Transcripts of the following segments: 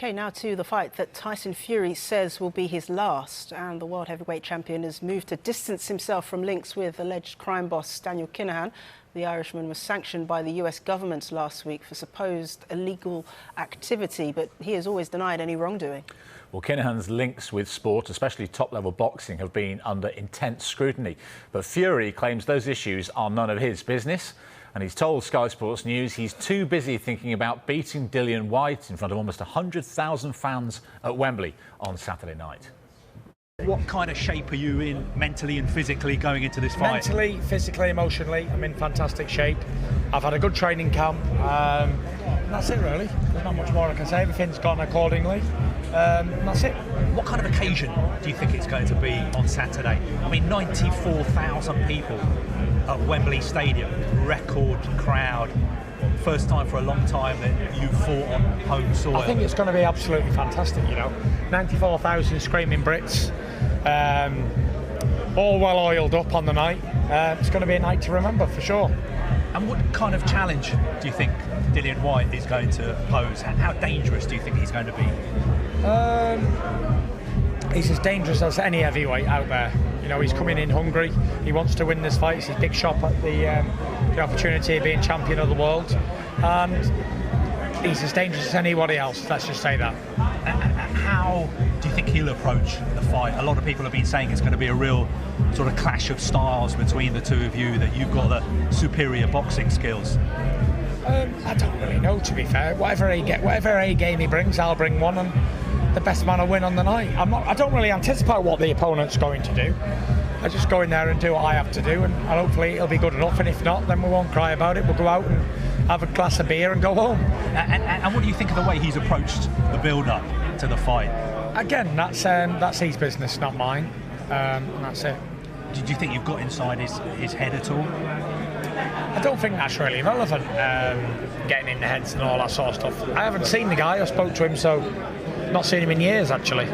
Okay, now to the fight that Tyson Fury says will be his last, and the world heavyweight champion has moved to distance himself from links with alleged crime boss Daniel Kinahan. The Irishman was sanctioned by the US government last week for supposed illegal activity, but he has always denied any wrongdoing. Well, Kinahan's links with sport, especially top-level boxing, have been under intense scrutiny. But Fury claims those issues are none of his business. And he's told Sky Sports News he's too busy thinking about beating Dillian Whyte in front of almost 100,000 fans at Wembley on Saturday night. What kind of shape are you in mentally and physically going into this fight? Mentally, physically, emotionally, I'm in fantastic shape. I've had a good training camp. And that's it, really. There's not much more I can say. Everything's gone accordingly. That's it. What kind of occasion do you think it's going to be on Saturday? I mean, 94,000 people at Wembley Stadium, record crowd. First time for a long time that you've fought on home soil. I think it's going to be absolutely fantastic, you know. 94,000 screaming Brits, all well oiled up on the night. It's going to be a night to remember for sure. And what kind of challenge do you think Dillian Whyte is going to pose? How dangerous do you think he's going to be? He's as dangerous as any heavyweight out there. You know, he's coming in hungry. He wants to win this fight. It's his big shot at the opportunity of being champion of the world. And he's as dangerous as anybody else, let's just say that. How do you think he'll approach the fight? A lot of people have been saying it's going to be a real sort of clash of styles between the two of you, that you've got the superior boxing skills. I don't really know, to be fair. Whatever A game he brings, I'll bring one, and the best man will win on the night. I don't really anticipate what the opponent's going to do. I just go in there and do what I have to do, and hopefully it'll be good enough, and if not, then we won't cry about it. We'll go out and have a glass of beer and go home. And what do you think of the way he's approached the build-up to the fight? Again, that's his business, not mine. And that's it. Did you think you've got inside his head at all? I don't think that's really relevant, getting in the heads and all that sort of stuff. I haven't seen the guy, I spoke to him, so not seen him in years, actually.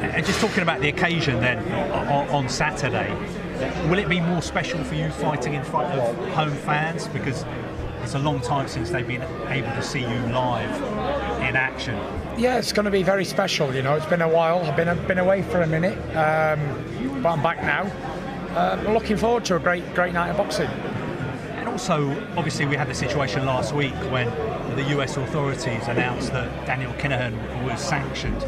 And just talking about the occasion then, on Saturday, will it be more special for you fighting in front of home fans? Because it's a long time since they've been able to see you live in action. Yeah, it's going to be very special, you know. It's been a while. I've been away for a minute, but I'm back now. I'm looking forward to a great night of boxing. And also, obviously, we had the situation last week when the US authorities announced that Daniel Kinahan was sanctioned.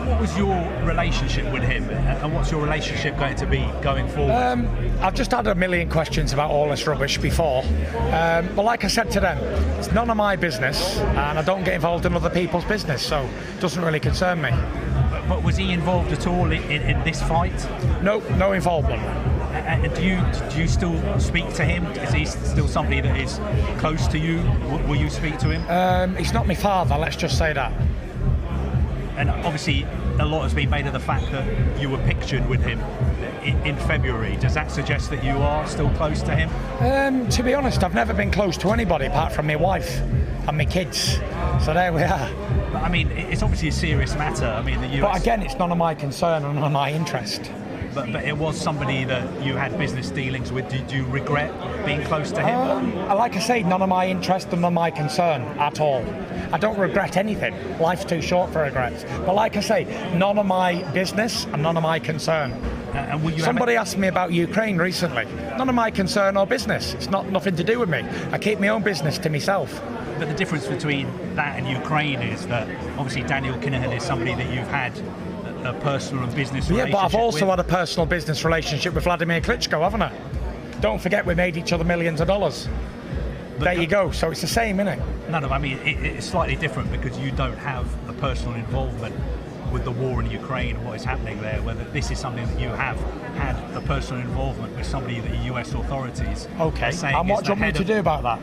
What was your relationship with him, and what's your relationship going to be going forward? I've just had a million questions about all this rubbish before, but like I said to them, it's none of my business, and I don't get involved in other people's business, so it doesn't really concern me. But was he involved at all in this fight? No involvement. And do you still speak to him? Is he still somebody that is close to you? Will you speak to him? He's not my father, let's just say that. And obviously, a lot has been made of the fact that you were pictured with him in February. Does that suggest that you are still close to him? To be honest, I've never been close to anybody apart from my wife and my kids. So there we are. But, I mean, it's obviously a serious matter. I mean, the US... But again, it's none of my concern and none of my interest. But it was somebody that you had business dealings with. Did you regret being close to him? Like I say, none of my interest and none of my concern at all. I don't regret anything. Life's too short for regrets. But like I say, none of my business and none of my concern. And will you Somebody asked me about Ukraine recently. None of my concern or business. It's nothing to do with me. I keep my own business to myself. But the difference between that and Ukraine is that obviously Daniel Kinahan is somebody that you've had a personal and business relationship. Yeah, but I've also had a personal business relationship with Vladimir Klitschko, haven't I? Don't forget we made each other millions of dollars. But there you go, so it's the same, isn't it? No, I mean, it's slightly different because you don't have a personal involvement with the war in Ukraine and what is happening there, whether this is something that you have had a personal involvement with somebody that the US authorities are saying. And what do you want me to do about that?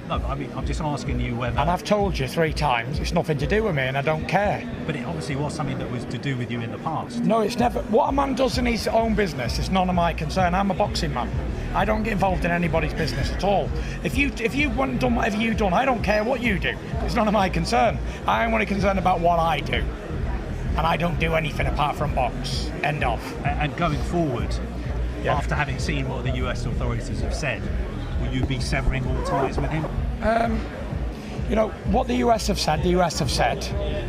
No, I mean, I'm just asking you whether... And I've told you 3 times, it's nothing to do with me and I don't care. But it obviously was something that was to do with you in the past. No, it's never... What a man does in his own business is none of my concern. I'm a boxing man. I don't get involved in anybody's business at all. If you haven't done whatever you've done, I don't care what you do. It's none of my concern. I'm only concerned about what I do. And I don't do anything apart from box. End of. And going forward, after having seen what the US authorities have said, will you be severing all ties with him? You know, what the US have said,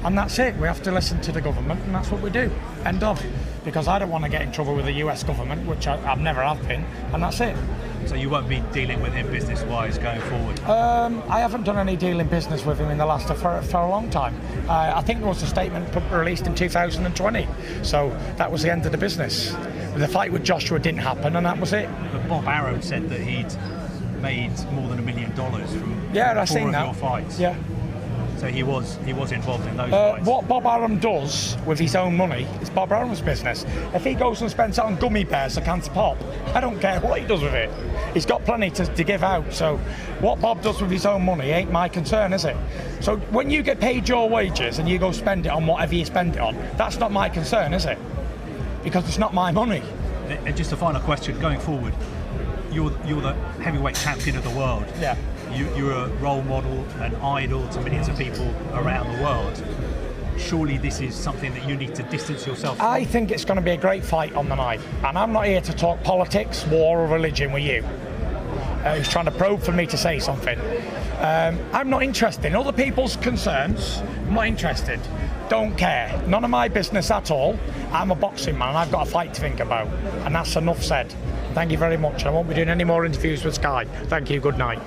and that's it. We have to listen to the government, and that's what we do. End of. Because I don't want to get in trouble with the US government, which I've never have been, and that's it. So you won't be dealing with him business-wise going forward? I haven't done any dealing business with him in the last for a long time. I think there was a statement released in 2020, so that was the end of the business. The fight with Joshua didn't happen, and that was it. But Bob Arum said that he'd made more than $1 million from I've seen four of that. your fights. Yeah. So he was involved in those fights. What Bob Arum does with his own money is Bob Arum's business. If he goes and spends it on gummy bears or cans of pop, I don't care what he does with it. He's got plenty to give out. So what Bob does with his own money ain't my concern, is it? So when you get paid your wages and you go spend it on whatever you spend it on, that's not my concern, is it? Because it's not my money. And just a final question, going forward, you're the heavyweight champion of the world. Yeah. You're a role model, an idol to millions of people around the world. Surely this is something that you need to distance yourself from? I think it's going to be a great fight on the night. And I'm not here to talk politics, war or religion with you. Who's trying to probe for me to say something. I'm not interested in other people's concerns. I'm not interested. Don't care. None of my business at all. I'm a boxing man and I've got a fight to think about. And that's enough said. Thank you very much. I won't be doing any more interviews with Sky. Thank you. Good night.